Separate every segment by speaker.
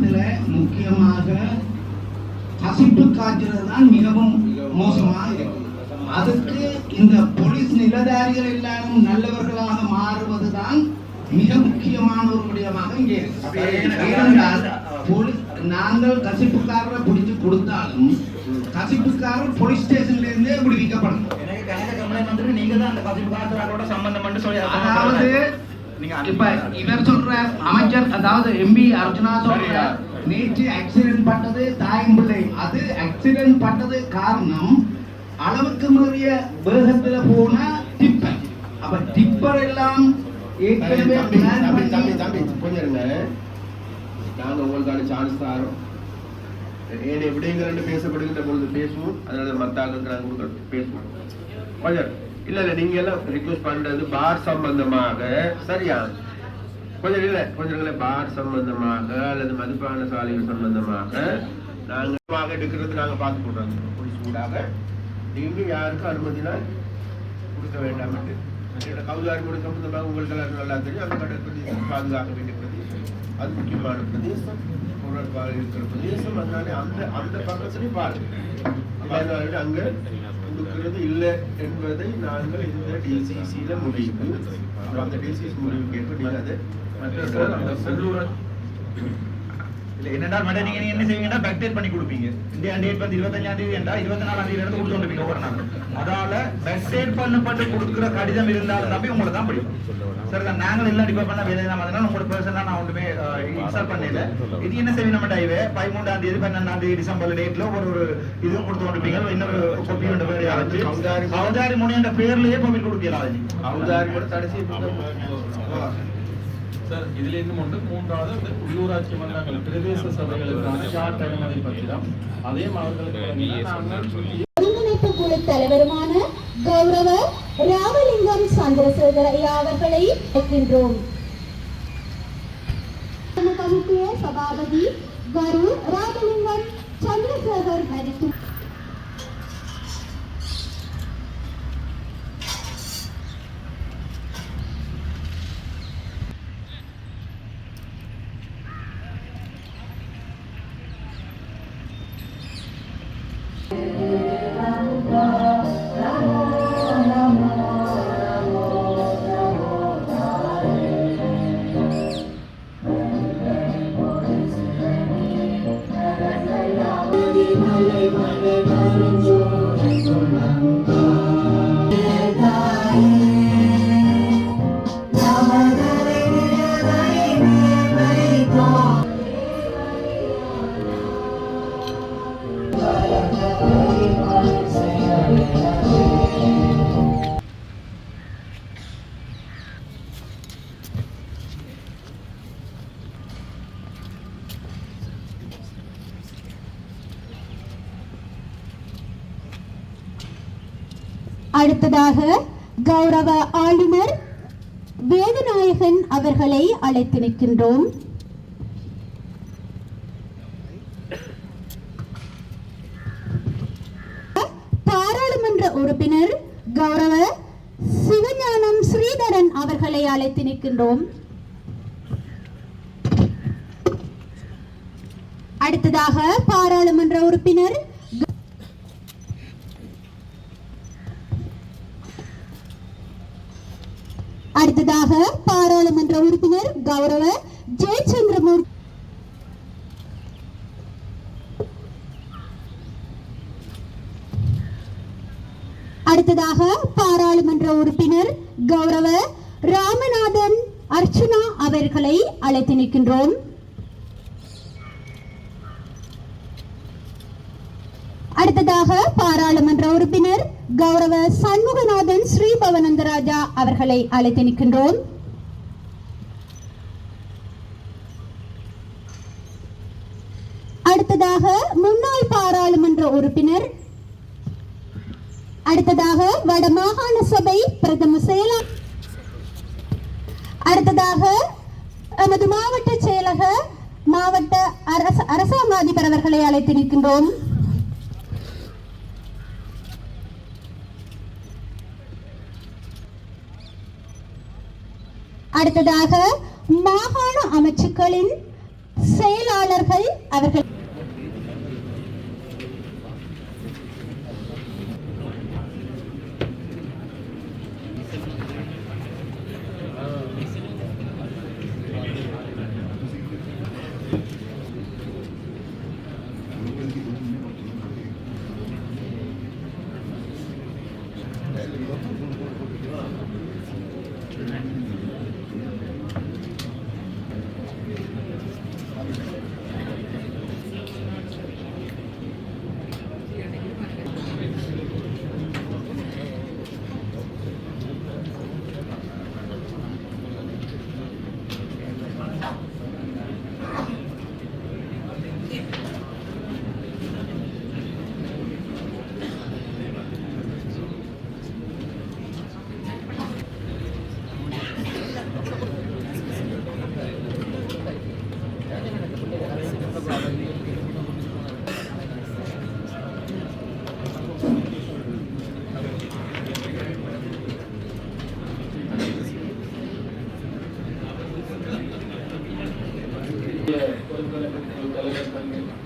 Speaker 1: நாட்டில் முக்கியமாக கசிப்பு காய்ச்சல் தான் மிகவும் மோசமாக இருக்கும். அதுக்கு இந்த போலீஸ் நிலதாரிகள் எல்லாரும் நல்லவர்களாக மாறுவதுதான் மிக முக்கியமான ஒரு விடயமாக இங்கே நாங்கள் கசிப்புக்காரரை பிடிச்சு கொடுத்தாலும் கசிப்புக்காரர் போலீஸ் ஸ்டேஷன்ல இருந்தே விடுவிக்கப்படும். அதாவது இப்ப இவர் சொல்ற அமைச்சர், அதாவது எம்பி அர்ஜுனா சொல்ற நேற்று ஆக்சிடென்ட் பட்டது தாயம்பிள்ளை. அது ஆக்சிடென்ட் பட்டது காரணம் அளவுக்கு மீறிய வேகத்துல போன டிப்பர். அப்ப டிப்பர் எல்லாம் ஏற்கனவே
Speaker 2: நாங்க உங்களுக்கான சான்ஸ் தரோம். ஏன் எப்படிங்கிற பேசப்படுகின்ற பொழுது பேசுவோம். அதனால மத்தாக்களுக்கு நாங்க பேசுவோம். கொஞ்சம் இல்ல நீங்க எல்லாம் ரிக்வெஸ்ட் பண்றது பார் சம்பந்தமாக சரியா? கொஞ்சம் பார் சம்பந்தமாக அல்லது மதுபான சாலைகள் சம்பந்தமாக நாங்க எடுக்கிறது நாங்க பார்த்து போடுறோம். போலீஸ் ஊடாக நீங்க யாருக்கும் அனுமதினால் கொடுக்க வேண்டாம். கவுதாரி கொடுக்க சம்பந்தமாக உங்களுக்கு எல்லாரும் நல்லா தெரியும். அந்த கடல் பிரதேசம் பாதுகாக்க வேண்டிய பிரதேசம், அது முக்கியமான பிரதேசம், இருக்கிற பிரதேசம். அதனால அந்த பக்கத்துலையும் பாருங்க. அங்க கொடுக்கிறது இல்லை என்பதை நாங்கள் இந்த டிசிசியில முடிவு, அந்த டிசிசி முடிவு கேட்க
Speaker 3: என்னடா மேடம் நீங்க என்ன செய்வீங்கன்னா பேக் டேட் பண்ணி கொடுப்பீங்க. இந்த டேட் வந்து 25ஆம் தேதி என்றா 24ஆம் தேதியில இருந்து கொடுத்து வந்துப்பீங்க ஒரு நாள். அதால பேக் டேட் பண்ணப்பட்டு கொடுக்குற கடிதம் இருந்தாலும் நம்பி உங்களை தான் பிடிக்கும். சார் நாங்கள் எல்லாம் டிபார்ட்மெண்ட் வேலை தான் அதனால உங்களோட பர்சனாக நான் ஒன்றுமே இன்ஸ்டால் பண்ணல. இது என்ன செய்வீங்க நம்ம டைவே 13ஆம் தேதி 12ஆம் தேதி டிசம்பர் டேட்ல ஒரு இதுவும் கொடுத்து வந்துப்பீங்க. இன்னொரு கொப்பி ஒன்று பேர் ஆச்சு அவதாரி முனியன்ற பேர்லயே பமிட் கொடுக்கலாம்.
Speaker 2: அவதாரி கூட தடைசி
Speaker 4: சார் இதுல இன்னும் ஒன்று மூன்றாவது உள்ளூராட்சி மன்றங்கள் பிரதேச சபைகளுக்கான ஷார்ட் அனுமதி பத்திரம் அதையும் அவர்களுக்கு
Speaker 5: ஒருங்கிணைப்பு குழு தலைவருமான கௌரவ ராமலிங்கம் சந்திரசேகர் ஐயா அவர்களை அழைக்கின்றோம். கமிட்டிய சபாபதி கரு ராமலிங்கம் சந்திரசேகர் மரித்து அடுத்ததாக கௌரவ ஆளுநர் வேதநாயகன் அவர்களை அழைத்து நிற்கின்றோம். பாராளுமன்ற உறுப்பினர் கௌரவ சிவஞானம் ஸ்ரீதரன் அவர்களை அழைத்து நிற்கின்றோம். அடுத்ததாக பாராளுமன்ற உறுப்பினர் கௌரவ ஜெயச்சந்திரமூர்த்தி. அடுத்ததாக பாராளுமன்ற உறுப்பினர் கௌரவ ராமநாதன் அர்ச்சுனா அவர்களை அழைத்து நிற்கின்றோம். அடுத்ததாக பாராளுமன்ற உறுப்பினர் கௌரவ சண்முகநாதன் ஸ்ரீபவனந்தராஜா அவர்களை அழைத்து நிற்கின்றோம். அடுத்ததாக முன்னாள் பாராளுமன்ற உறுப்பினர், அடுத்ததாக வடமாகாண சபை பிரதம செயலாளர், அடுத்ததாக எமது மாவட்ட செயலக மாவட்ட அரசாங்க அதிபர் அவர்களை அழைத்து நிற்கின்றோம். அடுத்ததாக மாகாண அமைச்சுக்களின் செயலாளர் தலைவர்கள் அவர்கள்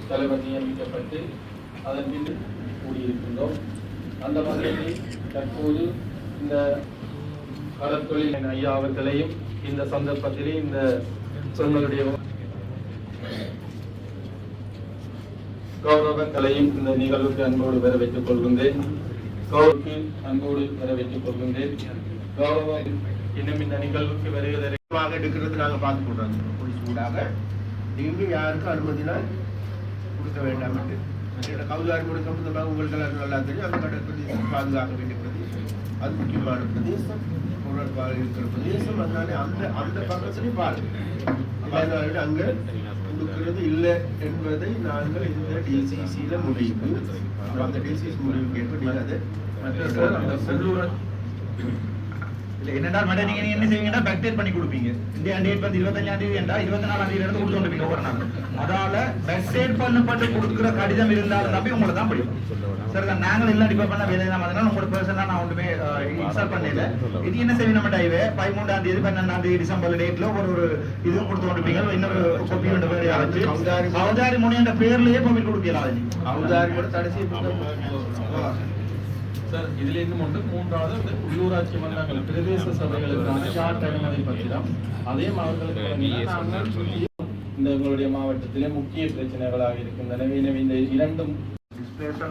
Speaker 4: தலைவர் நியமிக்கப்பட்டு அதன் பின் கூடியிருக்கின்றோம். அந்த வகையில் தற்போது இந்த கடற்தொழில் ஐயா அவர்களையும் இந்த சந்தர்ப்பத்திலே இந்த சொன்னருடைய கௌரவங்களையும் இந்த நிகழ்வுக்கு அன்போடு வரவேற்றுக் கொள்கின்றேன். கௌரவுக்கு அன்போடு வரவேற்றுக் கொள்கின்றேன். கௌரவம் இன்னும் இந்த நிகழ்வுக்கு வருவதற்காக
Speaker 2: எடுக்கிறது நாங்கள் பார்த்து போடுறாங்க. போலீஸ் ஊடாக நீங்க யாருக்கும் அனுமதினால் கொடுக்க வேண்டாம் என்று கவுதாரி கொடுக்க முதலாக உங்களுக்கு நல்லா தெரியும். அந்த கடற்பிரதேசம் பாதுகாக்க வேண்டிய பிரதேசம், அது முக்கியமான பிரதேசம், பொருட்பாடு இருக்கிற பிரதேசம். அதனால அந்த அந்த பக்கத்துலையும் பாருங்க. அதனால அங்க கொடுக்கிறது இல்லை என்பதை நாங்கள் இந்த டிசிசியில முடிவு, அந்த டிசிசி முடிவுக்கு ஏற்ப நீங்கள் அதை
Speaker 3: என்னடா மேடம் நீங்க என்ன செய்வீங்கன்னா பேக்டேட் பண்ணி கொடுப்பீங்க. இந்தியா டேட் வந்து 25ஆம் தேதி என்றா 24ஆம் தேதியில இருந்து கொடுத்து வந்துப்பீங்க ஒவ்வொரு நாள். அதால பேக்டேட் பண்ணப்பட்டு கொடுக்குற கடிதம் இருந்தாலும் தம்பி உங்களை தான் படிக்கும். சார் நாங்கள் எல்லாம் டிபார்ட்மெண்ட் வேலை தான் அதனால உங்களோட பர்சனா நான் ஒன்றுமே இன்ஸ்டால் பண்ணல. இது என்ன செய்வீங்க நம்ம டைவே 13ஆம் தேதி 12ஆம் தேதி டிசம்பர் டேட்ல ஒரு இது கொடுத்து வந்துப்பீங்க. இன்னொரு கொப்பி ஒன்று பேர் ஆச்சு அவதாரி முனியன்ற பேர்லயே பர்மிட் கொடுக்கலாம்.
Speaker 2: அவதாரி கூட தடைசி
Speaker 4: சார் இதுல இருந்து ஒன்று மூன்றாவது உள்ளூராட்சி மன்றங்கள் பிரதேச சபைகளுக்கான சார்ட் அனுமதி பத்திரம் அதையும் அவர்களுக்கு இந்த உங்களுடைய மாவட்டத்திலே முக்கிய பிரச்சனைகளாக இருக்கின்றன. எனவே இந்த இரண்டும்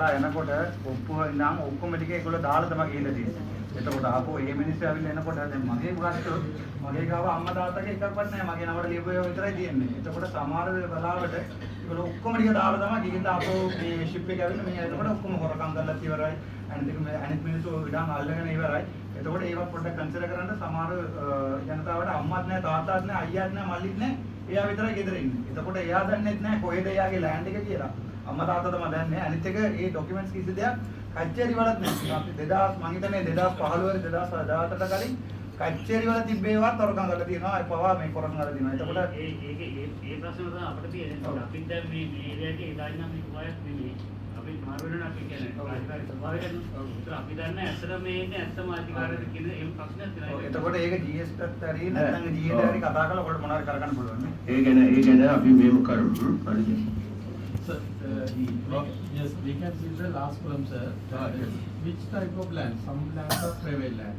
Speaker 3: ලා එනකොට ඔප්පුව ඉඳන් ඔක්කොම ටික ඒගොල්ලෝ දාලා තමයි ගිහිල්ලා තියෙන්නේ. එතකොට ආපහු මේ මිනිස්සු ඇවිල්ලා එනකොට දැන් මගේ ගාස්තු මගේ ගාව අම්මා තාත්තගේ එකක්වත් නැහැ. මගේ නමර ලියපු ඒවා විතරයි තියෙන්නේ. එතකොට සමහර වෙලාවට ඒගොල්ලෝ ඔක්කොම ටික දාලා තමයි ගිහිල්ලා ආපහු මේ ෂිප් එක ඇවිල්ලා මේ එතකොට ඔක්කොම හොරකම් කරලා ඉවරයි. අනිත් මිනිස්සු ඉඩම් අල්ලගෙන ඉවරයි. එතකොට ඒවා පොඩ්ඩක් කන්සිඩර් කරන්න සමහර ජනතාවට අම්මත් නැහැ තාත්තත් නැහැ අයියාත් නැහැ මල්ලිත් නැහැ. එයා විතරයි ගෙදර ඉන්නේ. එතකොට එයා දන්නේත් නැහැ කොහෙද එයාගේ ලෑන්ඩ් එක කියලා. අම්මා තාත්තා තමයි දන්නේ. අනිත් එක මේ ડોකියුමන්ට්ස් කිසි දෙයක් කච්චේරි වලත් නැහැ. අපි 2000 මං හිතන්නේ 2015 2017 කලින් කච්චේරි වල තිබ්බේවත් තොරකම් කරලා තියෙනවා. ඒ පවා මේ කරන් කරලා තියෙනවා. එතකොට
Speaker 6: ඒ ප්‍රශ්න තමයි අපිට තියෙන්නේ. අපි දැන් මේ ඒරියා එකේ ඉඳන් නම් මේක වයස් නෙමෙයි. අපි මාරුවෙන්න අපි කියන්නේ රාජකාරී ස්වභාවයෙන් අපි දන්නේ ඇත්තට මේ ඉන්නේ ඇත්තම අධිකාරියද කියන ඒ ප්‍රශ්නයක් තියෙනවා.
Speaker 3: එතකොට ඒක GS ටත් හරි නැත්නම් GA ට හරි කතා කරලා ඔයාලට මොනවාරි කරගන්න පුළුවන් නේ.
Speaker 2: ඒ ගැන අපි මේව කරමු. හරිද?
Speaker 4: Sir, yes, we can see the last column, sir. Which type of land? Some lands are private land.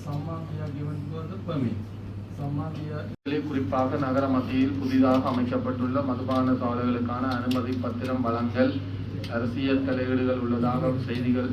Speaker 4: Some are we are given for the permit. Some are we are. குறிப்பாக நகர மத்தியில் புதிதாக அமைக்கப்பட்டுள்ள மதுபான சாலைகளுக்கான அனுமதி பத்திரம் வழங்கல் அரசியல் தலையீடுகள் உள்ளதாக செய்திகள்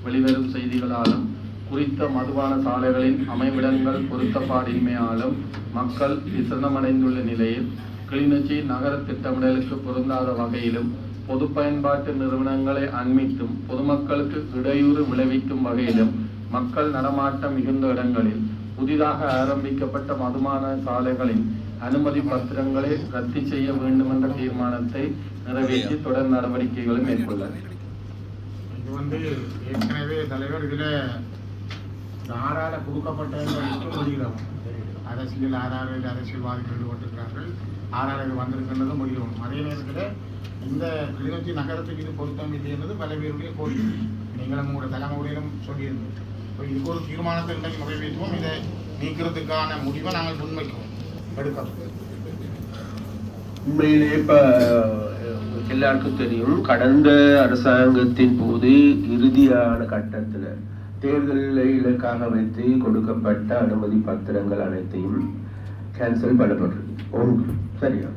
Speaker 4: வெளிவரும் செய்திகளாலும் குறித்த மதுபான சாலைகளின் அமைவிடங்கள் பொருத்தப்பாடின்மையாலும் மக்கள் விசனமடைந்துள்ள நிலையில் கிளிநொச்சி நகர திட்டமிடலுக்கு பொருந்தாத வகையிலும் பொது பயன்பாட்டு நிறுவனங்களை அண்மித்தும் பொதுமக்களுக்கு இடையூறு விளைவிக்கும் வகையிலும் மக்கள் நடமாட்டம் மிகுந்த இடங்களில் புதிதாக ஆரம்பிக்கப்பட்ட மதுபான சாலைகளின் அனுமதி பத்திரங்களை ரத்து செய்ய வேண்டும் என்ற தீர்மானத்தை நிறைவேற்றி தொடர் நடவடிக்கைகளை மேற்கொள்ளார்.
Speaker 7: இது வந்து ஏற்கனவே தலைவர் இதில் ஆறால கொடுக்கப்பட்ட முடிகிறோம். அரசியல் ஆறாறு அரசியல்வாதிகள் ஈடுபட்டிருக்கிறார்கள். ஆறாறு இது வந்திருக்கின்றது முடியும். அதே நேரத்தில் இந்த கிளிநொச்சி நகரத்துக்கு இது பொருத்தம் இல்லை என்பது பல பேருடைய கோரிக்கை. நீங்களும் உங்களோட தலைமுறையிலும் சொல்லியிருந்தோம். இப்போ இதுக்கு ஒரு தீர்மானத்தை இன்றைக்கு நிறைவேற்றுவோம். இதை நீக்கிறதுக்கான முடிவை நாங்கள் முன்வைக்கிறோம் எடுக்கிறோம்.
Speaker 2: உண்மையிலே இப்ப எல்லாருக்கும் தெரியும், கடந்த அரசாங்கத்தின் போது இறுதியான கட்டத்துல தேர்தலை இலக்காக வைத்து கொடுக்கப்பட்ட அனுமதி பத்திரங்கள் அனைத்தையும் கேன்சல் பண்ணப்பட்டிருக்கு. ஒன்று சரியா.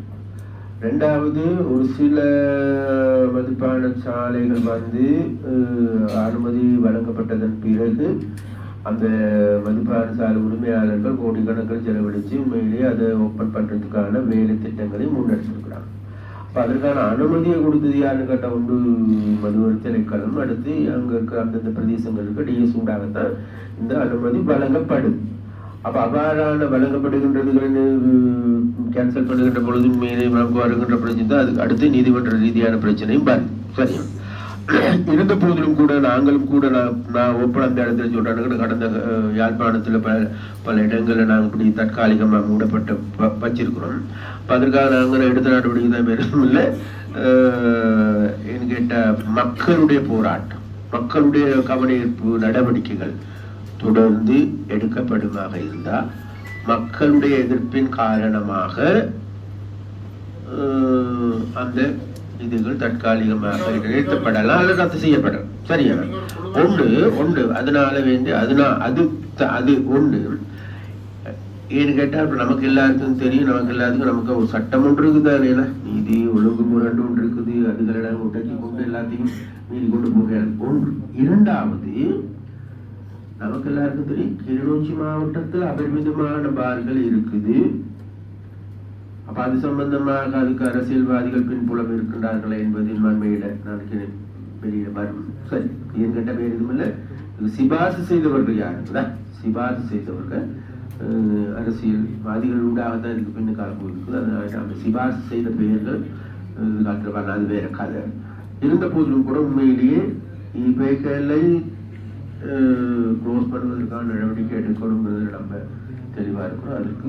Speaker 2: ரெண்டாவது, ஒரு சில மதுபான சாலைகள் வந்து அனுமதி வழங்கப்பட்டதன் பிறகு அந்த மதுபான சாலை உரிமையாளர்கள் கோடிக்கணக்கில் செலவழித்து உண்மையிலேயே அதை ஓப்பன் பண்றதுக்கான வேலை திட்டங்களை முன்னெடுத்திருக்கிறாங்க. அப்ப அதற்கான அனுமதியை கொடுத்தது யாருன்னு கேட்ட ஒன்று மதுவரி திணைக்களம், அடுத்து அங்க இருக்க அந்தந்த பிரதேசங்களுக்கு டிஎஸ் ஊடாகத்தான் இந்த அனுமதி வழங்கப்படுது. அப்ப அவ்வாறான வழங்கப்படுகின்றதுன்னு கேன்சல் பண்ணுகின்ற பொழுது உண்மையிலே நமக்கு வருகின்ற பிரச்சனை தான் அதுக்கு அடுத்து நீதிமன்ற ரீதியான பிரச்சனையும் பாரு. சரியா. இருந்த போதிலும் கூட நாங்களும் கூட நான் ஒப்பன அந்த இடத்துல சொல்றேன், கடந்த யாழ்ப்பாணத்துல பல இடங்கள்ல நாங்கள் இப்படி தற்காலிகமாக மூடப்பட்ட வச்சிருக்கிறோம். அப்ப அதற்காக நாங்கள் எடுத்த நடவடிக்கை தான் பெருசும் இல்லை. கேட்ட மக்களுடைய போராட்டம், மக்களுடைய கவனஈர்ப்பு நடவடிக்கைகள் தொடர்ந்து எடுக்கப்படுமாக இருந்தால் மக்களுடைய எதிர்ப்பின் காரணமாக அந்த இதுகள் தற்காலிகமாக நிறுத்தப்படலாம் அல்லது ரத்து செய்யப்படலாம். சரியா. ஒன்று அதனால வேண்டி அது ஒன்று ஏன்னு கேட்டா நமக்கு எல்லாருக்கும் தெரியும், நமக்கு எல்லாத்துக்கும் நமக்கு ஒரு சட்டம் ஒன்று இருக்குதானே, நீதி ஒழுங்குமுறை ஒன்று இருக்குது. அதுகளெல்லாம் உடச்சி கொண்டு எல்லாத்தையும் மீறி கொண்டு போக ஒன்று. இரண்டாவது, நமக்கு எல்லாருக்கும் தெரியும் கிளிநொச்சி மாவட்டத்தில் அபரிமிதமான பார்கள் இருக்குது. அப்ப அது சம்பந்தமாக அதுக்கு அரசியல்வாதிகள் பின்புலம் இருக்கின்றார்களே என்பதில் மண்மையிட நான் பெரிய வரும். சரி, என்கிட்ட பேர் இதுவும் இல்லை. சிபாரிசு செய்தவர்கள் யாருங்களா? சிபாரிசு செய்தவர்கள் அரசியல்வாதிகள் ஊடாகத்தான் இதுக்கு பின்னுக்காக போயிருக்குது. அதனால அந்த சிபாரிசு செய்த பெயர்கள் அது வேற கதை. இருந்த போதிலும் கூட உண்மையிலேயே இவைகளை க்ளோஸ் பண்ணுவதற்கான நடவடிக்கை எடுக்கணுங்கிறதுல நம்ம தெளிவா இருக்கிறோம். அதுக்கு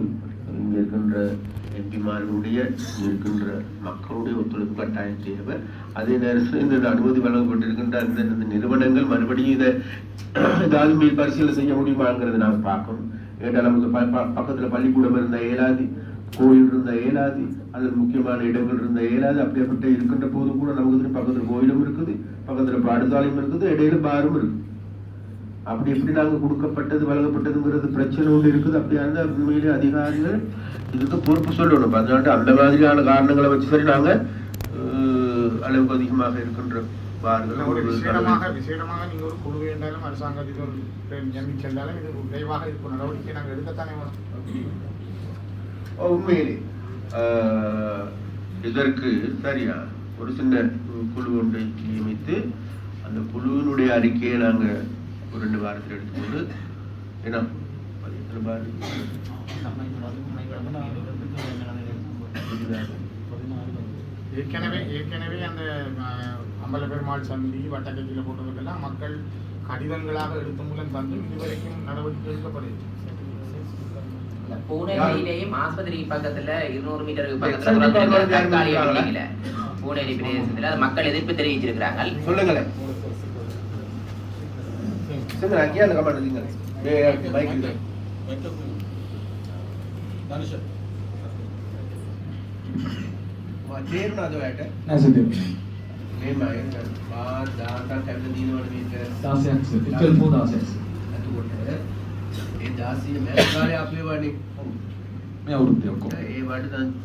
Speaker 2: இங்க இருக்கின்ற எம்பிமார்களுடைய இருக்கின்ற மக்களுடைய ஒத்துழைப்பு கட்டாயம் தேவை. அதே நேரத்தில் இந்த அனுமதி வழங்கப்பட்டிருக்கின்ற அந்த நிறுவனங்கள் மறுபடியும் இதை ஏதாவது மேல் பரிசீலனை செய்ய முடியுமாங்கிறத நாங்கள் பார்க்கணும். ஏன்னா நமக்கு பக்கத்துல பள்ளிக்கூடம் இருந்த இயலாது, கோயில் இருந்த இயலாது, அல்லது முக்கியமான இடங்கள் இருந்த இயலாது. அப்படியேப்பட்ட இருக்கின்ற போதும் கூட நமக்கு பக்கத்துல கோயிலும் இருக்குது, பக்கத்துல பாடசாலையும் இருக்குது, இடையில பாரும் இருக்குது. அப்படி எப்படி நாங்க கொடுக்கப்பட்டது வழங்கப்பட்டதுங்கிறது பிரச்சனை ஒன்று இருக்குது. அப்படியா இருந்தா உண்மையிலே அதிகாரிகள் இதுக்கு பொறுப்பு சொல்லணும். அதனால அந்த மாதிரியான காரணங்களை வச்சு சரி நாங்க அளவுக்கு அதிகமாக இருக்கின்ற
Speaker 7: விசேடமாக நீங்க ஒரு குழு என்றாலும் அரசாங்கத்தில் ஒரு நியமிச்சு சென்றாலும் இது விரைவாக இருக்கும் நடவடிக்கை நாங்கள் எடுக்கத்தானே
Speaker 2: உண்மையிலே இதற்கு சரியா ஒரு சின்ன குழு ஒன்றை நியமித்து அந்த குழுவினுடைய அறிக்கையை நாங்க ஒரு 2 வாரத்தில் எடுத்துக்கொண்டு ஏன்னா
Speaker 7: ஏற்கனவே அந்த அம்பல பெருமாள் சந்தி வட்டக்கட்சியில் போட்டதுக்கெல்லாம் மக்கள் கடிதங்களாக எடுத்த மூலம் தந்து இதுவரைக்கும் நடவடிக்கை எடுக்கப்படுது.
Speaker 8: பூனேரியிலேயும் ஆஸ்பத்திரி பக்கத்துல 200 மீட்டருக்கு பக்கத்துல பூனேரி பிரதேசத்துல மக்கள் எதிர்ப்பு தெரிவிச்சிருக்கிறாங்க.
Speaker 2: சொல்லுங்களேன்.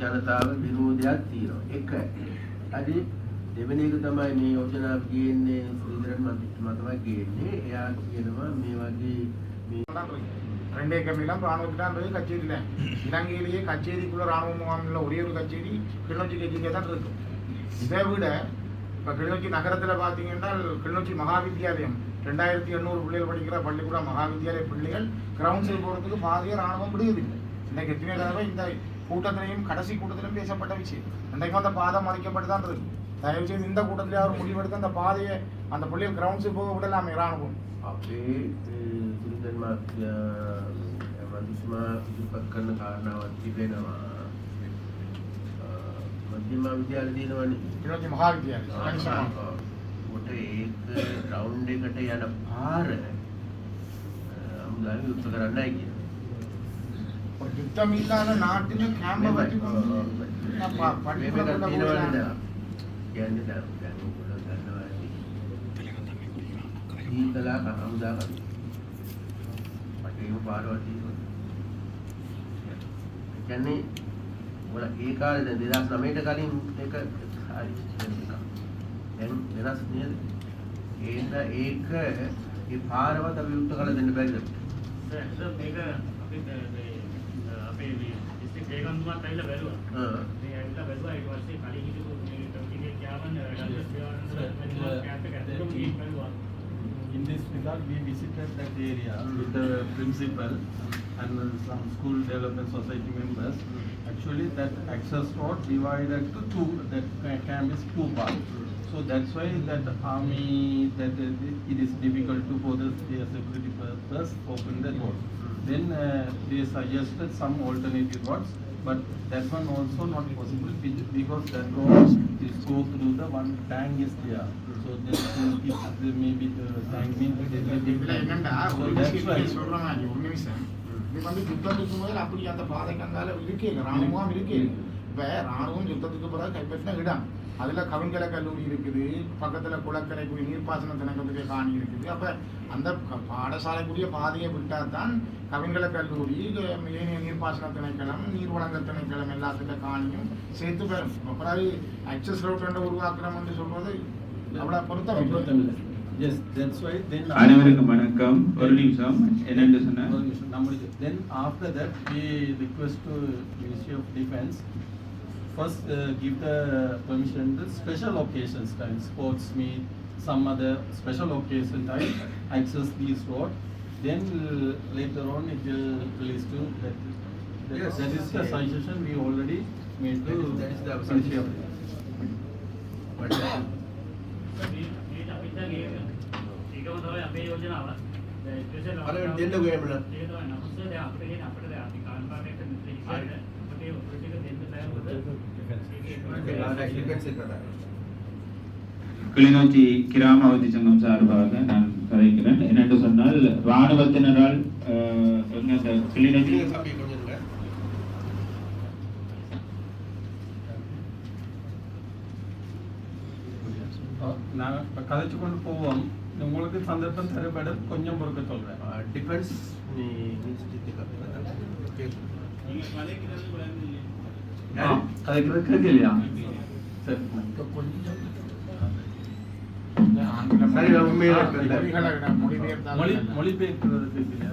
Speaker 2: ජනතාව විරෝධයක් තියෙනවා. එක හරි දෙවෙනි එක තමයි මේ යෝජනාව ගේන්නේ සුරින්දරන් මතමයි ගේන්නේ. එයා කියනවා මේ වගේ මේ
Speaker 7: 2 ஏக்கர் நிலம் ராணுவத்திட்டான்றது கச்சேரியில் இலங்கையிலேயே கச்சேரிக்குள்ள ராணுவ முகாமில் ஒரே ஒரு கச்சேரி கிளிநொச்சி கச்சேரியாக தான் இருக்கு. இதை விட இப்போ கிளிநொச்சி நகரத்தில் பார்த்தீங்கன்னா கிளிநொச்சி மகாவித்தியாலயம் 2800 பிள்ளைகள் படிக்கிற பள்ளிக்கூடம் மகாவித்தியாலய பிள்ளைகள் கிரவுண்ட்ஸில் போகிறதுக்கு பாதியாக ராணுவம் விடுவதில்லை. இன்றைக்கு எத்தனை தடவை இந்த கூட்டத்திலையும் கடைசி கூட்டத்திலும் பேசப்பட்ட விஷயம். இன்றைக்கும் அந்த பாதை மறைக்கப்பட்டு தான் இருக்கு. தயவு செய்து இந்த கூட்டத்திலே அவர் முடிவெடுத்து அந்த பாதையை அந்த பிள்ளைகள் கிரவுண்ட்ஸுக்கு போக விடலாமே ராணுவம்.
Speaker 2: අපේ සුරින්දරන් මන්දිස්මා ඉදිරිපත් කරන කාරණාවක් තිබෙනවා. මධ්‍යම විද්‍යාලය දිනවනේ
Speaker 7: කිලෝජි මහා විද්‍යාලය.
Speaker 2: කොට ඒක ග්‍රවුන්ඩ් එකට යන පාර අමුදාවි උත්තර කරන්නයි කියන්නේ.
Speaker 7: ஒரு யுத்தம் இல்லாத நாட்டில் கேம்ப வச்சு
Speaker 2: කියන්නේ ඔයාලා ඒ කාලේ 2009ට කලින් ඒක හරි දැන් වෙනස් නේද? ඒක ඒ පාරවත් අපි උත්තර කරලා දෙන්න බැරිද?
Speaker 6: සර් මේක අපි අපේ මේ ඩිස්ට්‍රික්ට් ඒකන්තුමාත් ඇවිල්ලා බැලුවා. මේ ඇවිල්ලා බැලුවා ඊට පස්සේ කලින් හිටපු මේ කමිටියේ කියවන
Speaker 4: In this regard, we visited that area with the principal and some school development society members. Actually, that access road divided to two. That camp is two parts. So that's why that army that it is difficult to for the security purpose open the road. Then they suggested some alternative roads, but that one also not possible because that road is go through the one tank is there. So then maybe the tank means
Speaker 7: இது வந்து யுத்தத்துக்கு முதல் அப்படி அந்த பாதைக்கு அங்கால இருக்கே ராணுவம் இருக்கே. இப்போ ராணுவம் யுத்தத்துக்கு பிறகு கைப்பற்றின இடம் அதில் கவின்கலை கல்லூரி இருக்குது, பக்கத்தில் குளக்கரைக்குரிய நீர்ப்பாசன திணைக்களத்துடைய காணி இருக்குது. அப்போ அந்த பாடசாலைக்குரிய பாதையை விட்டால் தான் கவின்கலை கல்லூரி, ஏனைய நீர்ப்பாசன திணைக்களம், நீர் வழங்க திணைக்களம் எல்லாத்துடைய காணியும் சேர்த்து பெறும். அப்புறம் அக்சஸ் ரோட் உருவாக்குறோம் என்று சொல்வது அவ்வளோ பொருத்தம்.
Speaker 4: Yes, that's why then
Speaker 9: அனைவருக்கும் வணக்கம். ஒரு நிமிஷம் என்னன்னு சொன்னா
Speaker 4: then after that we request to Ministry of Defence first give the permission to special occasions time, sports meet, some other special occasion time access this road. Then later on it will release to that.
Speaker 2: Yes,
Speaker 4: that is the suggestion we already made to
Speaker 2: that is the
Speaker 4: Ministry of
Speaker 6: ඒකම තමයි අපේ යෝජනාව. Special
Speaker 2: අර දෙන්න ගොයමන.
Speaker 6: ඒක තමයි නමුත් දැන් අපිට කියන අපිට දැන් අපි කාන්තාරයට ඉස්සරහට අපිට ඒ ටික දෙන්න බෑ මොකද
Speaker 9: கிளிநொச்சி கிராம அவதி சங்கம் சார்பாக நான் கதைக்கிறேன். என்னென்று சொன்னால் இராணுவத்தினரால் கிளிநொச்சி
Speaker 4: நான் கதைச்சு கொண்டு போவோம். உங்களுக்கு சந்தர்ப்பம் தரப்பட கொஞ்சம் பொறுக்க சொல்றேன்.
Speaker 2: டிஃபென்ஸ்
Speaker 4: கதைக்கிறது கேட்கலையா? சரி மொழிபெயர்க்கிறது கேட்கலையா?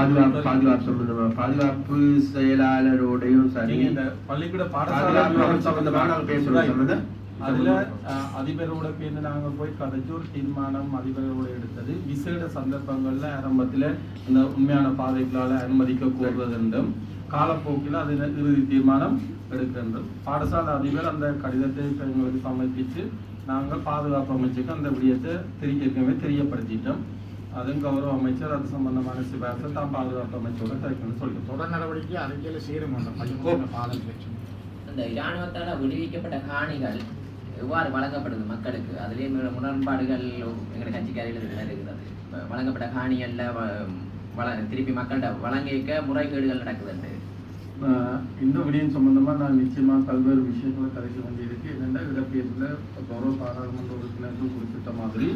Speaker 4: அல்லது
Speaker 2: பாதுகாப்பு செயலாளரோடையும் சரி
Speaker 4: இந்த பள்ளிக்கூட பாடசாலை
Speaker 2: சம்பந்தமாக பேசுறோம்.
Speaker 4: அதுல அதிபரோட பேர்ந்து நாங்க போய் கதைச்சு ஒரு தீர்மானம் அதிபரோட எடுத்தது. விசேட சந்தர்ப்பங்கள்ல ஆரம்பத்துல இந்த உண்மையான பாதைகளால அனுமதிக்க கோருவது என்றும் காலப்போக்கில் அது இறுதி தீர்மானம் எடுக்கின்றோம். பாடசாலை அதிபர் அந்த கடிதத்தை எங்களுக்கு சமர்ப்பித்து நாங்கள் பாதுகாப்பு அமைச்சுக்கு அந்த விடயத்தை ஏற்கனவே தெரியப்படுத்திட்டோம். அதுவும் கௌரவ அமைச்சர் அது சம்பந்தமான சிபாரிசை தான் பாதுகாப்பு அமைச்சரோட கைக்கணும்னு சொல்லி
Speaker 7: தொடர் நடவடிக்கை அறிக்கையில் சேரும் பாதை பிரச்சனை.
Speaker 8: இந்த இராணுவத்தால் விடுவிக்கப்பட்ட காணிகள் எவ்வாறு வழங்கப்படுது மக்களுக்கு? அதுலேயே முரண்பாடுகள் எங்களுடைய கட்சிக்காரிகள் இருக்கிறது. வழங்கப்பட்ட காணிகளில் திருப்பி மக்கள்கிட்ட வழங்கிக்க முறைகேடுகள் நடக்குதுண்டு.
Speaker 4: இந்த விடயம் சம்பந்தமா நான் நிச்சயமா பல்வேறு விஷயங்களை கதைக்க வேண்டியிருக்கு. என்னென்னா இடப்பெயர்ல கௌரவ பாராளுமன்ற உறுப்பினர்கள் குறிப்பிட்ட மாதிரி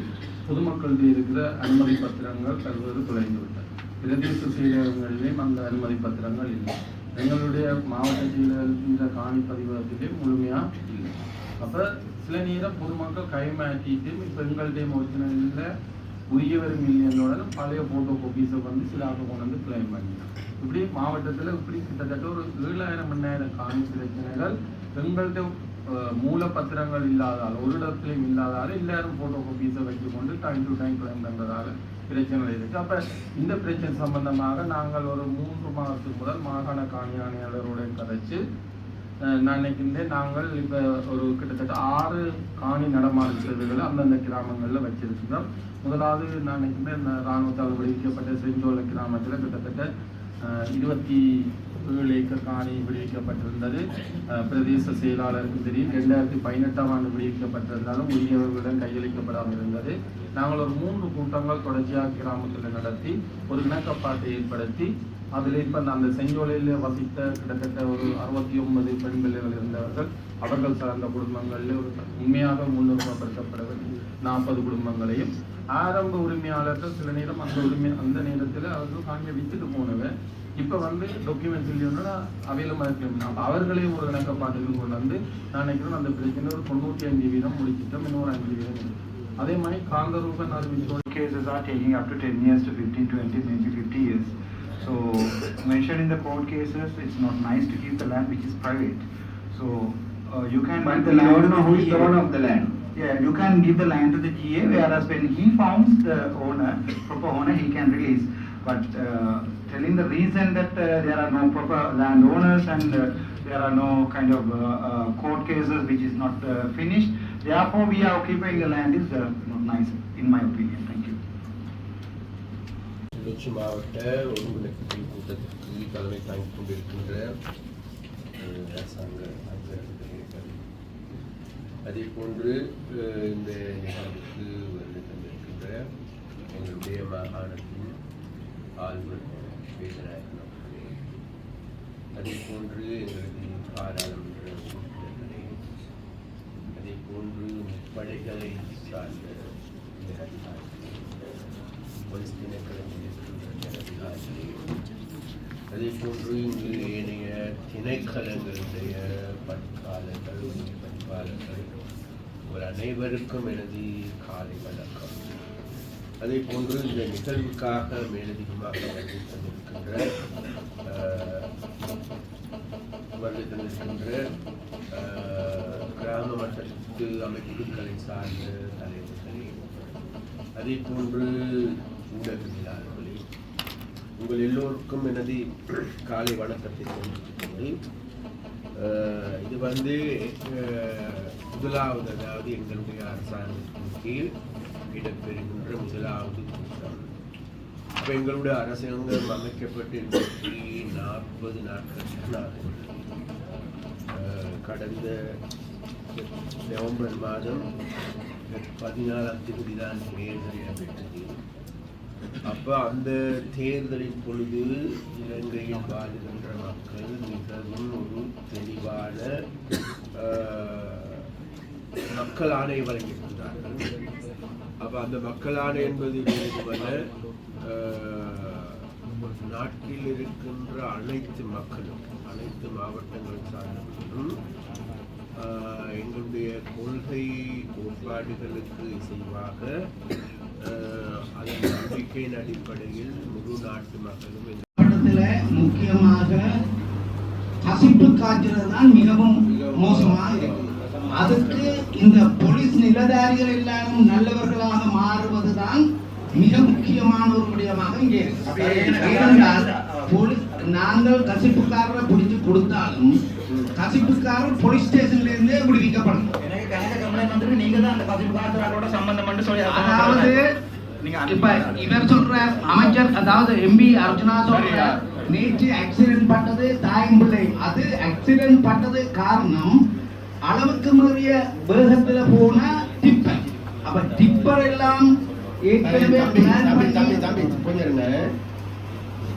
Speaker 4: பொதுமக்களிடையே இருக்கிற அனுமதி பத்திரங்கள் பல்வேறு குறைந்து விட்டன. பிரதேச செயலகங்களிலேயும் அந்த அனுமதி பத்திரங்கள் இல்லை. எங்களுடைய மாவட்ட செயலகத்தின் காணி பதிவகத்திலே முழுமையா இல்லை. அப்ப சில நேரம் பொதுமக்கள் கைமாற்றிட்டு இப்போ எங்களுடைய மோச்சனையில் உரியவரும் இல்லையோட பழைய போட்டோ கோப்பீஸை வந்து சில கொண்டு வந்து கிளைம் பண்ணினாங்க. இப்படி மாவட்டத்தில் இப்படி கிட்டத்தட்ட ஒரு 7,000 காணி பிரச்சனைகள் எங்கள்கிட்ட மூலப்பத்திரங்கள் இல்லாதால் ஒரு இடத்துலையும் இல்லாதால எல்லாரும் போட்டோ கோப்பீஸை வச்சுக்கொண்டு டைம் டு டைம் கிளைம் பண்ணுறதால பிரச்சனை இருக்கு. அப்ப இந்த பிரச்சனை சம்பந்தமாக நாங்கள் ஒரு 3 மாதத்துக்கு முதல் மாகாண காணி ஆணையாளரோட கதைச்சு நான் நினைக்கின்றேன். நாங்கள் இப்போ ஒரு கிட்டத்தட்ட 6 காணி நடமாடும் சேவைகளை அந்தந்த கிராமங்களில் வச்சிருக்கிறோம். முதலாவது நான் நினைக்கின்றேன் இராணுவத்தால் விடுவிக்கப்பட்ட செஞ்சோலை கிராமத்தில் கிட்டத்தட்ட 24 7 ஏக்கர் காணி விடுவிக்கப்பட்டிருந்தது. பிரதேச செயலாளருக்கு தெரியும். 2018ஆம் ஆண்டு விடுவிக்கப்பட்டிருந்தாலும் உரியவர்களிடம் கையளிக்கப்படாமல் இருந்தது. நாங்கள் ஒரு 3 கூட்டங்கள் தொடர்ச்சியாக கிராமத்தில் நடத்தி ஒரு இணக்கப்பாட்டை ஏற்படுத்தி அதில் இப்போ அந்த செஞ்சோலையில் வசித்த கிட்டத்தட்ட ஒரு 69 பெண் பிள்ளைகள் இருந்தவர்கள் அவர்கள் சார்ந்த குடும்பங்களில் ஒரு உண்மையாக முன்னுரிமைப்படுத்தப்பட வேண்டிய 40 குடும்பங்களையும் ஆரம்ப உரிமையாளர்கள் சில நேரம் அந்த நேரத்தில் அவர்கள் காணியை விட்டுட்டு போனவன் இப்போ டாக்குமெண்ட்ஸ் இல்லைன்னா அவையிலும் இருக்கலாம். அவர்களையும் ஒரு இணக்கப்பாட்டுக்கு கொண்டு நான் நினைக்கிறேன் அந்த பிரச்சனை ஒரு 95% முடிச்சிட்டோம். இன்னொரு 5% அதே மாதிரி Kantharuban அறிவிச்சோம்.
Speaker 3: Cases are taking up to 10 years to 15, 20, maybe 50 years. So mentioned in the court cases, it's not nice to keep the land which is private. So you can.
Speaker 1: But the landowner who is the owner of the land.
Speaker 3: Yeah, you can give the land to the GA, whereas when he founds the owner, proper owner, he can release. But telling the reason that there are no proper landowners and there are no kind of court cases which is not finished, therefore we are occupying the land is not nice in my opinion. Thank you.
Speaker 2: Kilinochchi மாவட்ட ஒருங்கிணைப்பு கூட்டத்திற்கு தலைமை தாங்கிக் கொண்டிருக்கின்ற அரசாங்க அதிகாரிகள், அதே போன்று இந்த நிகழ்வுக்கு வந்து தந்திருக்கின்ற எங்களுடைய மாகாணத்தின் ஆளுநர் வேதநாயகன் அவர்களே, அதே போன்று எங்களது பாராளுமன்ற உறுப்பினர்களே, அதே போன்று முப்படைகளை சார்ந்த அதிகாரிகளே, போலீஸ் திணைக்களத்தில் இருக்கின்ற அதிகாரிகளே, அதே போன்று இங்கு ஏனைய திணைக்களங்களுடைய பணிப்பாளர்கள் பதிப்பாளர்கள் ஒரு அனைவருக்கும் எனது காலை வணக்கம். அதே போன்று இந்த நிகழ்வுக்காக மேலதிகமாக வருகை தந்திருக்கின்ற கிராம மட்டத்து அமைப்புகளை சார்ந்த தலைவர்களே, அதே போன்று ஊடகவியலாளர்களே, உங்கள் எல்லோருக்கும் எனது காலை வணக்கத்தை தெரிவித்துக் கொண்டு இது முதலாவது, அதாவது எங்களுடைய அரசாங்கத்தின் கீழ் இடம்பெறுகின்ற முதலாவது கூட்டம். அப்போ எங்களுடைய அரசாங்கம் அமைக்கப்பட்டு 40 நாட்களுக்கு கடந்த நவம்பர் மாதம் 14ஆம் தேதி தான் தேர்தல் இடம்பெற்றது. அப்போ அந்த தேர்தலின் பொழுது இலங்கையில் வாழுகின்ற மக்கள் மிகவும் ஒரு தெளிவான மக்கள் ஆணை வழங்கியிருக்கிறார்கள். அப்போ அந்த மக்கள் ஆணை என்பது வேறுபட நாட்டில் இருக்கின்ற அனைத்து மக்களும், அனைத்து மாவட்டங்கள் சார்ந்தவர்களும் எங்களுடைய கொள்கை கோட்பாடுகளுக்கு இசைவாக அதன் நம்பிக்கையின் அடிப்படையில் முழு நாட்டு மக்களும்
Speaker 1: முக்கியமாக கசிப்பு காய்ச்சல் தான் மிகவும் மோசமாக இருக்கும். அதுக்கு இந்த போலீஸ் நிலதாரிகள் எல்லாரும் நல்லவர்களாக மாறுவதுதான் மிக முக்கியமான ஒரு விடயமாக இங்கே இருக்கு. நாங்கள் கசிப்புக்காரரை பிடிச்சு கொடுத்தாலும் கசிப்புக்காரர் போலீஸ் ஸ்டேஷன்ல இருந்தே விடுவிக்கப்படும். அதாவது இப்ப இவர் சொல்ற அமைச்சர், அதாவது எம்பி அர்ஜுனா சொல்ற நேற்று ஆக்சிடென்ட் பட்டது தாயம்பிள்ளை. அது ஆக்சிடென்ட் பட்டது காரணம் அளவுக்கு மீறிய வேகத்துல போன டிப்பர். அப்ப டிப்பர் எல்லாம் ஏற்கனவே
Speaker 2: கொஞ்சம்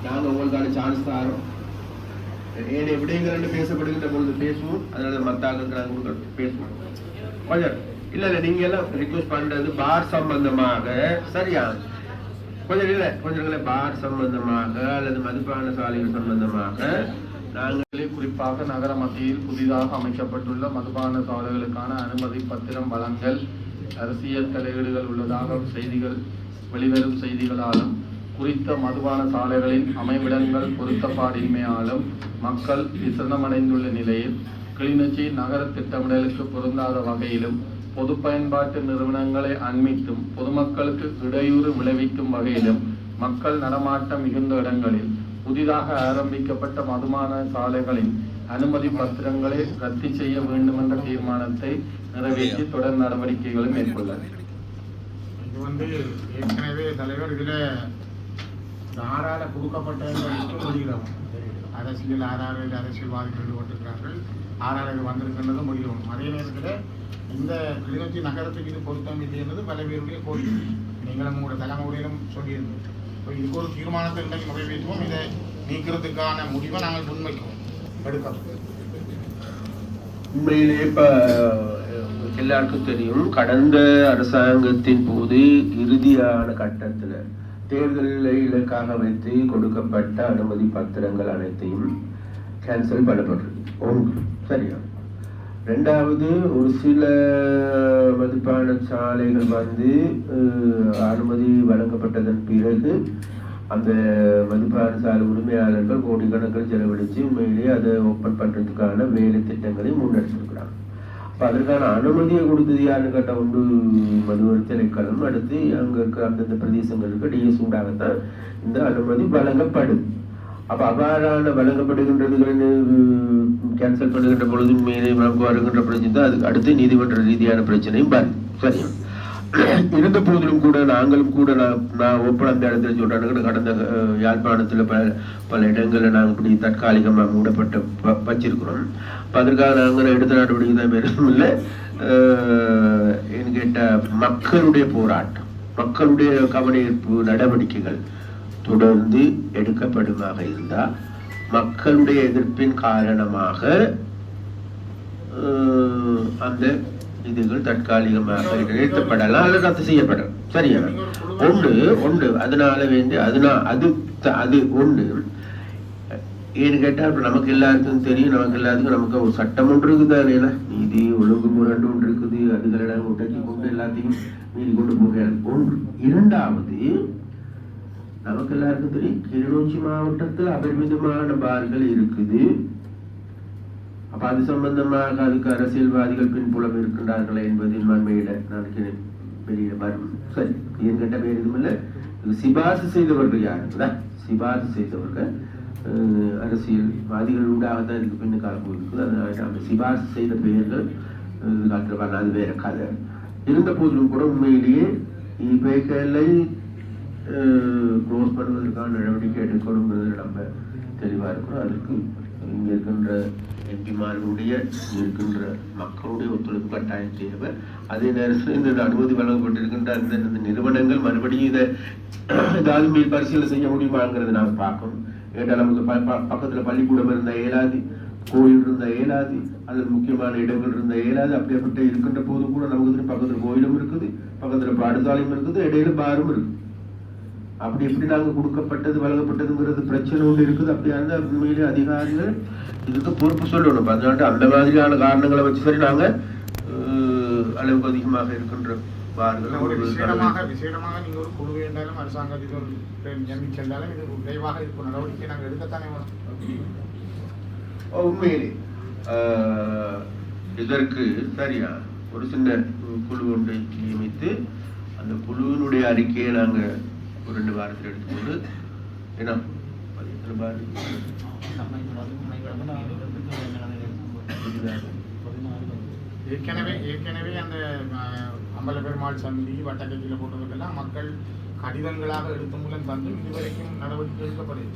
Speaker 2: நாங்க உங்களுக்கான சான்ஸ் தரோம். ஏன் எப்படிங்கிற பேசப்படுகின்ற பொழுது பேசுவோம். அதனால மத்தாங்க பேசுவோம். கொஞ்சம் இல்ல நீங்க எல்லாம் ரிக்வெஸ்ட் பண்றது பார் சம்பந்தமாக சரியா? கொஞ்சம் பார் சம்பந்தமாக அல்லது மதுபான சாலைகள் சம்பந்தமாக நாங்களே
Speaker 4: குறிப்பாக நகர மத்தியில் புதிதாக அமைக்கப்பட்டுள்ள மதுபான சாலைகளுக்கான அனுமதி பத்திரம் வழங்கல், அரசியல் தலையீடுகள் உள்ளதாக செய்திகள் வெளிவரும் செய்திகளாலும் குறித்த மதுபான சாலைகளின் அமைவிடங்கள் பொருத்தப்பாடின்மையாலும் மக்கள் விசனமடைந்துள்ள நிலையில் கிளிநொச்சி நகர திட்டமிடலுக்கு பொருந்தாத வகையிலும் பொது பயன்பாட்டு நிறுவனங்களை அண்மித்தும் பொதுமக்களுக்கு இடையூறு விளைவிக்கும் வகையிலும் மக்கள் நடமாட்டம் மிகுந்த இடங்களில் புதிதாக ஆரம்பிக்கப்பட்ட மதுபான சாலைகளின் அனுமதி பத்திரங்களை ரத்து செய்ய வேண்டும் என்ற தீர்மானத்தை நிறைவேற்றி தொடர் நடவடிக்கைகளை மேற்கொள்ள.
Speaker 7: இது ஏற்கனவே தலைவர் இதுல யாரால கொடுக்கப்பட்ட வெளியிடவும் அரசியல் 6 அரசியல்வாதிகள் ஈடுபட்டிருக்கிறார்கள். 6 வந்திருக்கின்றது முடியும். அதே நேரத்தில் இந்த கிளிநொச்சி நகரத்துக்கு இது பொருத்தம் இல்லை என்பது பல பேருடைய கோரிக்கை. நீங்களும் உங்களோட தலைமுறையிலும் சொல்லியிருந்தோம். இப்போ இதுக்கு ஒரு தீர்மானத்தை இன்றைக்கு நிறைவேற்றுவோம். இதை நீக்கிறதுக்கான முடிவை நாங்கள் முன்வைக்கிறோம் எடுக்கிறோம்.
Speaker 2: உண்மையிலே இப்ப எல்லாருக்கும் தெரியும், கடந்த அரசாங்கத்தின் போது இறுதியான கட்டத்துல தேர்தலை இலக்காக வைத்து கொடுக்கப்பட்ட அனுமதி பத்திரங்கள் அனைத்தையும் கேன்சல் பண்ணப்பட்டிருக்கு. ஒன்று சரியா. ரெண்டாவது, ஒரு சில மதுபான சாலைகள் வந்து அனுமதி வழங்கப்பட்டதன் பிறகு அந்த மதுபான சாலை உரிமையாளர்கள் கோடிக்கணக்கில் செலவழித்து உண்மையிலேயே அதை ஓப்பன் பண்றதுக்கான வேலை திட்டங்களை முன்னெடுத்திருக்கிறாங்க. அப்ப அதற்கான அனுமதியை கொடுத்தது யாருன்னு கேட்ட ஒன்று மதுவரி திணைக்களம். அடுத்து அங்க இருக்க அந்தந்த பிரதேசங்களுக்கு டிஎஸ் ஊடாகத்தான் இந்த அனுமதி வழங்கப்படுது. அப்ப அவ்வாறான வழங்கப்படுகின்றதுன்னு கேன்சல் பண்ணுகின்ற பொழுது மேலே நமக்கு வருகின்ற பிரச்சனை தான் அதுக்கு அடுத்து நீதிமன்ற ரீதியான பிரச்சனையும் பாரு. சரி, இருந்த போதிலும் கூட நாங்களும் கூட நான் ஒப்பன் அந்த இடத்துல சொல்றேன், கடந்த யாழ்ப்பாணத்துல பல இடங்களில் நாங்கள் இப்படி தற்காலிகமாக மூடப்பட்ட வச்சிருக்கிறோம். அதற்காக நாங்கள் எடுத்த நடவடிக்கை தான் பெரும் இல்லை. கேட்ட மக்களுடைய போராட்டம், மக்களுடைய கவனஈர்ப்பு நடவடிக்கைகள் தொடர்ந்து எடுக்கப்படுமாக இருந்தால் மக்களுடைய எதிர்ப்பின் காரணமாக அந்த இதுகள் தற்காலிகமாக நிறுத்தப்படலாம் அல்லது ரத்து செய்யப்படலாம். சரியா? ஒன்று அதனால வேண்டி அது ஒன்று ஏன்னு கேட்டா நமக்கு எல்லாருக்கும் தெரியும், நமக்கு ஒரு சட்டம் ஒன்று இருக்குதானே, நீதி ஒழுங்கு முரண்டு ஒன்று இருக்குது. அதுகளெல்லாம் உடைச்சி கொண்டு எல்லாத்தையும் மீறி கொண்டு போக ஒன்று. இரண்டாவது, நமக்கு எல்லாருக்கும் தெரியும் கிளிநொச்சி மாவட்டத்தில் அபரிமிதமான பார்கள் இருக்குது. அப்ப அது சம்பந்தமாக அதுக்கு அரசியல்வாதிகள் பின்புலம் இருக்கின்றார்களே என்பதில் மண்மையில நினைக்கிறேன் பெரிய வரும். சரி, என்கிட்ட பேர் எதுவும் இல்லை. சிபாரிசு செய்தவர்கள் யாருங்களா? சிபாரிசு செய்தவர்கள் அரசியல்வாதிகள் உண்டாகத்தான் இதுக்கு பின்னுக்காக போயிருக்குது. அதனால அந்த சிபாரிசு செய்த பெயர்கள் காட்டுறவாங்க, அது வேற கதை. இருந்த போதிலும் கூட உண்மையிலேயே இவைகளை க்ளோஸ் பண்ணுவதற்கான நடவடிக்கை எடுக்கணுங்கிறது நம்ம தெளிவா இருக்கிறோம். அதுக்கு இங்க இருக்கின்ற எம்பிமார்களுடைய இருக்கின்ற மக்களுடைய ஒத்துழைப்பு கட்டாயம் தேவை. அதே நேரத்தில் இந்த அனுமதி வழங்கப்பட்டிருக்கின்ற அந்த நிறுவனங்கள் மறுபடியும் ஏதாவது மேல் பரிசீலனை செய்ய முடியுமாங்கிறத நாங்கள் பார்க்கணும். ஏன்னா நமக்கு பக்கத்துல பள்ளிக்கூடம் இருந்த இயலாது, கோயில் இருந்த இயலாது, அல்லது முக்கியமான இடங்கள் இருந்த இயலாது. அப்படியேப்பட்ட இருக்கின்ற போது கூட நமக்கு பக்கத்துல கோயிலும் இருக்குது, பக்கத்துல பாடசாலையும் இருக்குது, இடையில பாரும் இருக்குது. அப்படி எப்படி நாங்கள் கொடுக்கப்பட்டது வழங்கப்பட்டதுங்கிறது பிரச்சனை ஒன்று இருக்குது. அப்படியான உண்மையிலே அதிகாரிகள் இதுக்கு பொறுப்பு சொல்லணும். அதனால அந்த மாதிரியான காரணங்களை வச்சு சரி நாங்க அளவுக்கு அதிகமாக இருக்கின்ற
Speaker 7: விசேடமாக நீங்க ஒரு குழு வேண்டாலும் அரசாங்கத்தில் சென்றாலும் இது விரைவாக இருக்கும் நடவடிக்கை நாங்கள் எடுக்கத்தானே
Speaker 2: உண்மையிலே இதற்கு சரியா ஒரு சின்ன குழு ஒன்றை நியமித்து அந்த குழுவினுடைய அறிக்கையை நாங்க ஒரு 2 வாரத்தில் எடுத்துக்கொண்டு ஏன்னா
Speaker 7: ஏற்கனவே அந்த அம்பல பெருமாள் சந்தி வட்டக்கட்சியில் போட்டதுக்கெல்லாம் மக்கள் கடிதங்களாக எடுத்த மூலம் தந்து இதுவரைக்கும் நடவடிக்கை எடுக்கப்படுது.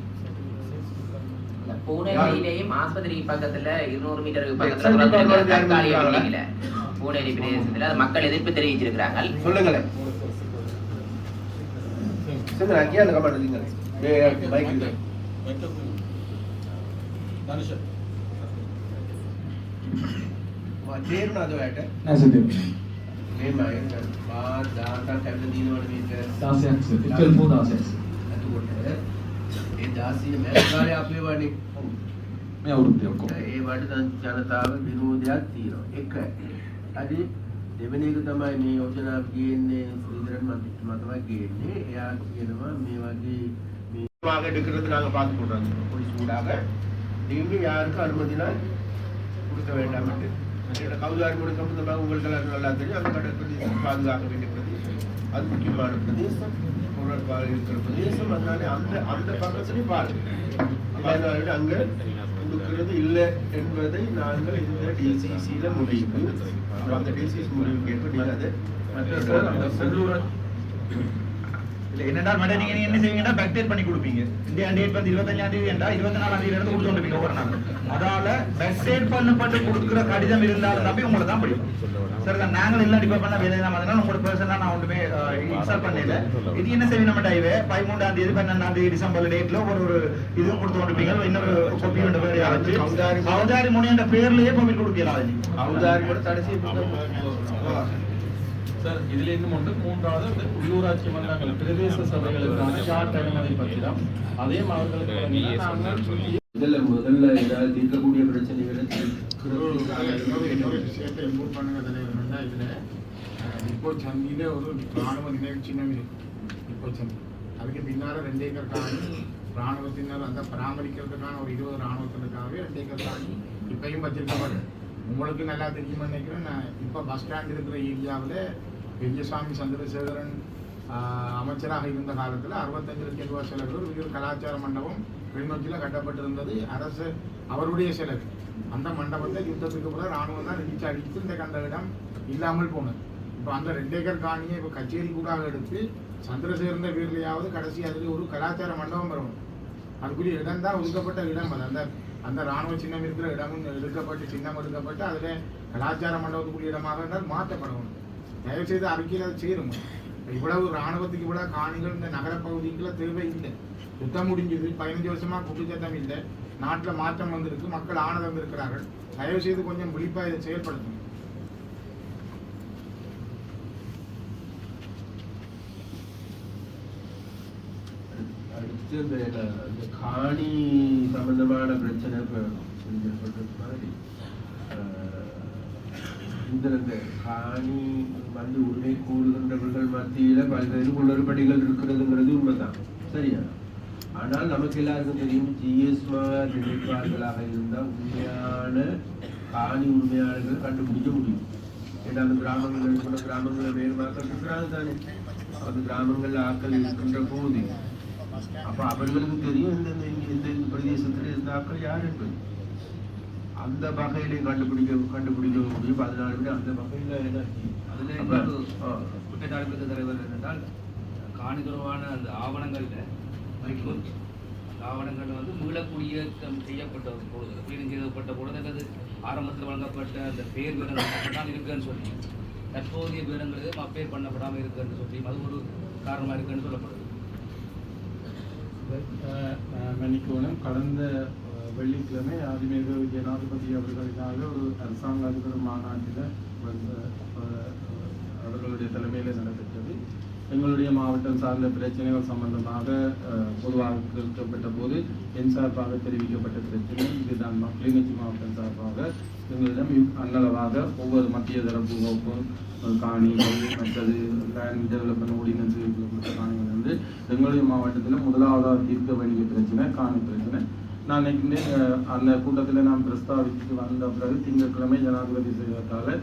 Speaker 8: பூனேரியிலேயும் ஆஸ்பத்திரி பக்கத்துல 200 மீட்டருக்கு பக்கத்துல தற்காலிக பில்டிங்ல பூனேரி பிரதேசத்துல மக்கள் எதிர்ப்பு தெரிவிச்சிருக்கிறாங்க.
Speaker 2: சொல்லுங்களேன். Sebenarnya ada kabar dari sini. Baik juga. Wajar nado ada.
Speaker 4: Nasi deh.
Speaker 2: Main kan. Bahan data kami di luar meter.
Speaker 4: Dasar sih. Telepon dasar.
Speaker 2: Itu boleh. Dasi mereka apa wani?
Speaker 4: Saya urut dia kok.
Speaker 2: Wani dan jangan tahu biru tiro. Adi දෙවෙනි එක තමයි මේ යෝජනාව කියන්නේ ඉදිරියට මම තමයි කියන්නේ. එයා කියනවා මේ වගේ මේ වාගේ எடுக்கிறது நாங்க பார்த்து போடுறோம். போலீஸ் ஊடாக நீங்க யாருக்கு அனுமதினா கொடுக்க வேண்டாம் என்று. இந்த கவுதாரி முடக்கம் தான் உங்களுக்கு நல்லா தெரியும். அந்த கடற்கரை பாதுகாக்க வேண்டிய பிரதேசம், அது முக்கியமான பிரதேசம், போராட்டம் இருக்கிற பிரதேசம். அதனால அந்த பக்கத்துலேயும் பாருங்க. அதனால அங்க கொடுக்கிறது இல்லை என்பதை நாங்கள் இந்த டிசிசியில முடிவு அந்த டிசிசி முடிவு கேட்டு நீங்க அதை
Speaker 3: இல்ல என்னடா மேடம் நீங்க என்ன செய்வீங்கன்னா பேக்டேட் பண்ணி கொடுப்பீங்க. இந்தியா டேட் வந்து 25ஆம் தேதி என்றா 24ஆம் தேதியில இருந்து கொடுத்து வந்துருப்பீங்க ஒவ்வொரு நாள். அதால பேக்டேட் பண்ணப்பட்டு கொடுக்குற கடிதம் இருந்தாலும் நம்பி உங்களை தான் படிக்கும். சார் நாங்கள் எல்லாம் டிபார்ட்மெண்ட் வேலை தான் அதனால உங்களோட பர்சனலா நான் ஒன்றுமே இன்ஸ்டால் பண்ணல. இது என்ன செய்வீங்க நம்ம டைவே 13ஆம் தேதி 12ஆம் தேதி டிசம்பர் டேட்ல ஒரு இது கொடுத்து வந்துருப்பீங்க. இன்னொரு கொப்பி ஒன்று பேர் ஆச்சு அவதாரி முனியன்ற பேர்லயே கொப்பி கொடுக்கலாம்.
Speaker 2: அவதாரி கூட தடைசி
Speaker 4: சார் இதுல இன்னும் ஒன்று மூன்றாவது இந்த உள்ளூராட்சி மன்றங்கள் பிரதேச சபைகளுக்கான சார்ட் அனுமதி பத்திரம் அதையும் அவர்களுக்கு
Speaker 2: முதல்ல ஏதாவது தீர்க்கக்கூடிய பிரச்சனைகளை
Speaker 7: இன்னொரு விஷயத்தை இம்போர்ட் பண்ணுங்க தலைவர்னா இதுல இப்போ சந்தியில ஒரு ராணுவ நினைவு சின்னம் இருக்கு. இப்போ சந்தி அதுக்கு பின்னால 2 ஏக்கர் காணி ராணுவத்தினர் அந்த பராமரிக்கிறதுக்கான ஒரு 20 ராணுவத்தினருக்காகவே 2 ஏக்கர் காணி இப்பயும் வச்சிருக்கப்படுது. உங்களுக்கு நல்லா தெரியுமா நினைக்கிறேன். நான் இப்போ பஸ் ஸ்டாண்ட் இருக்கிற ஏரியாவில் பெரியசாமி சந்திரசேகரன் அமைச்சராக இருந்த காலத்தில் 65 லட்சம் ரூபாய் செலவில் ஒரு கலாச்சார மண்டபம் கிளிநொச்சியில் கட்டப்பட்டிருந்தது. அரசு அவருடைய செலவு. அந்த மண்டபத்தை யுத்தத்துக்கு கூட ராணுவம் தான் இடிச்சு அடித்து இந்த கண்ட இடம் இல்லாமல் போனது. இப்போ அந்த 2 ஏக்கர் காணியை இப்போ கச்சேரி கூட எடுத்து சந்திரசேகரன் பேர்லையாவது கடைசி அதில் ஒரு கலாச்சார மண்டபம் வரணும். அதுக்குரிய இடம் தான் ஒதுக்கப்பட்ட இடம். அது அந்த ராணுவ சின்னம் இருக்கிற இடமும் எடுக்கப்பட்டு சின்னம் எடுக்கப்பட்டு அதில் கலாச்சார மண்டபத்துக்குரிய இடமாக இருந்தால் மாற்றப்படணும். தயவுசெய்து அறிக்கையில் அது சேரும். இவ்வளவு ராணுவத்துக்கு இவ்வளவு காணிகள் இந்த நகரப்பகுதிக்குள்ள தேவை இல்லை. யுத்தம் முடிஞ்சது, 15 வருஷமா குற்றச்சட்டம் இல்லை, நாட்டில் மாற்றம் வந்திருக்கு, மக்கள் ஆனந்தம் இருக்கிறார்கள். தயவு செய்து கொஞ்சம் விழிப்பா இதை செயல்படுத்தணும்.
Speaker 2: அடுத்து இந்த காணி சம்பந்தமான பிரச்சனை மாதிரி இந்த காணி வந்து உரிமை கூறுகின்றவர்கள் மத்தியில பல்வேறு குளறுபடிகள் இருக்கிறதுங்கிறது உண்மைதான், சரியா? ஆனால் நமக்கு எல்லாருக்கும் தெரியும், ஜிஎஸ்ஆர் நினைப்பாளர்களாக இருந்தால் உண்மையான காணி உரிமையாளர்கள் கண்டுபிடிக்க முடியும். ஏன்னா அந்த கிராமங்களை வேறு மக்கள் இருக்கிறாங்க தானே, அந்த கிராமங்கள்ல ஆக்கள் இருக்கின்ற போது அப்ப அவர்களுக்கு தெரியும் இந்த பிரதேசத்தில் இருந்த ஆக்கள் யார் என்பது. அந்த வகையிலே கண்டுபிடிக்க முடியும். 14 பேர் அந்த வகையில
Speaker 10: குற்றச்சாட்டு தலைவர் என்றால் காணி தொடர்பான அந்த ஆவணங்கள்ல ஆவணங்கள் வந்து மீளக்குடியேற்றம் செய்யப்பட்ட பொழுது மீண்டும் செய்யப்பட்ட பொழுது அல்லது ஆரம்பத்தில் வழங்கப்பட்ட அந்த பேர் விவரங்கள் இருக்குன்னு சொல்லி தற்போதைய விவரங்கள் அப்பேர் பண்ணப்படாமல் இருக்குன்னு சொல்லி அது ஒரு காரணமாக இருக்குன்னு சொல்லப்படுது.
Speaker 4: மன்னிக்கணும், கடந்த வெள்ளிக்கிழமை ஆதிமிகு ஜனாதிபதி அவர்களுக்காக ஒரு அரசாங்க அதிபர் மாநாட்டில் அவர்களுடைய தலைமையில் நடைபெற்றது. எங்களுடைய மாவட்டம் சார்ந்த பிரச்சனைகள் சம்பந்தமாக பொதுவாக கேட்கப்பட்ட போது என் சார்பாக தெரிவிக்கப்பட்ட பிரச்சனை இதுதான். கிளிநொச்சி மாவட்டம் சார்பாக எங்களிடம் அன்னளவாக ஒவ்வொரு மத்திய தரப்பு வகுப்பும் காணிகள் மற்றது லேண்ட் டெவலப்மெண்ட் ஆர்டினன்ஸ் கொடுத்த காணிகள் வந்து எங்களுடைய மாவட்டத்தில் முதலாவதாக தீர்க்க வேண்டிய பிரச்சனை காணி பிரச்சனை. நான் நினைக்கின்றேன் அந்த கூட்டத்தில் நாம் பிரஸ்தாவித்து வந்த பிறகு திங்கட்கிழமை ஜனாதிபதி செய்வதால்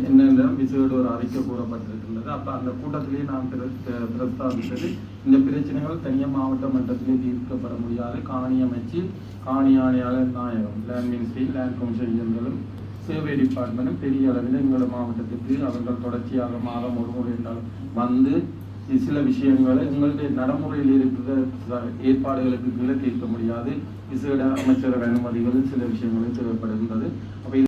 Speaker 4: என்னென்றும் விசேட ஒரு அறிக்கை கூறப்பட்டிருக்கின்றது. அப்போ அந்த கூட்டத்திலேயே நாம் பிரஸ்தாபித்தது இந்த பிரச்சனைகள் தனியாக மாவட்ட மட்டத்திலே தீர்க்கப்பட முடியாது. காணி அமைச்சு காணி ஆணையாளர் நாயகம் லேண்ட் மினிஸ்ட்ரி லேண்ட் கமிஷன் இயங்களும் சேவை டிபார்ட்மெண்ட்டும் பெரிய அளவில் எங்களோட மாவட்டத்திற்கு அவர்கள் தொடர்ச்சியாக மாதம் ஒரு முறை என்றாலும் வந்து சில விஷயங்களை எங்களுடைய நடைமுறையில் இருக்கிற ஏற்பாடுகளுக்கு கீழே தீர்க்க முடியாது. விசேட அமைச்சரவை அனுமதிகள் சில விஷயங்களும் தேவைப்படுகின்றது. அப்போ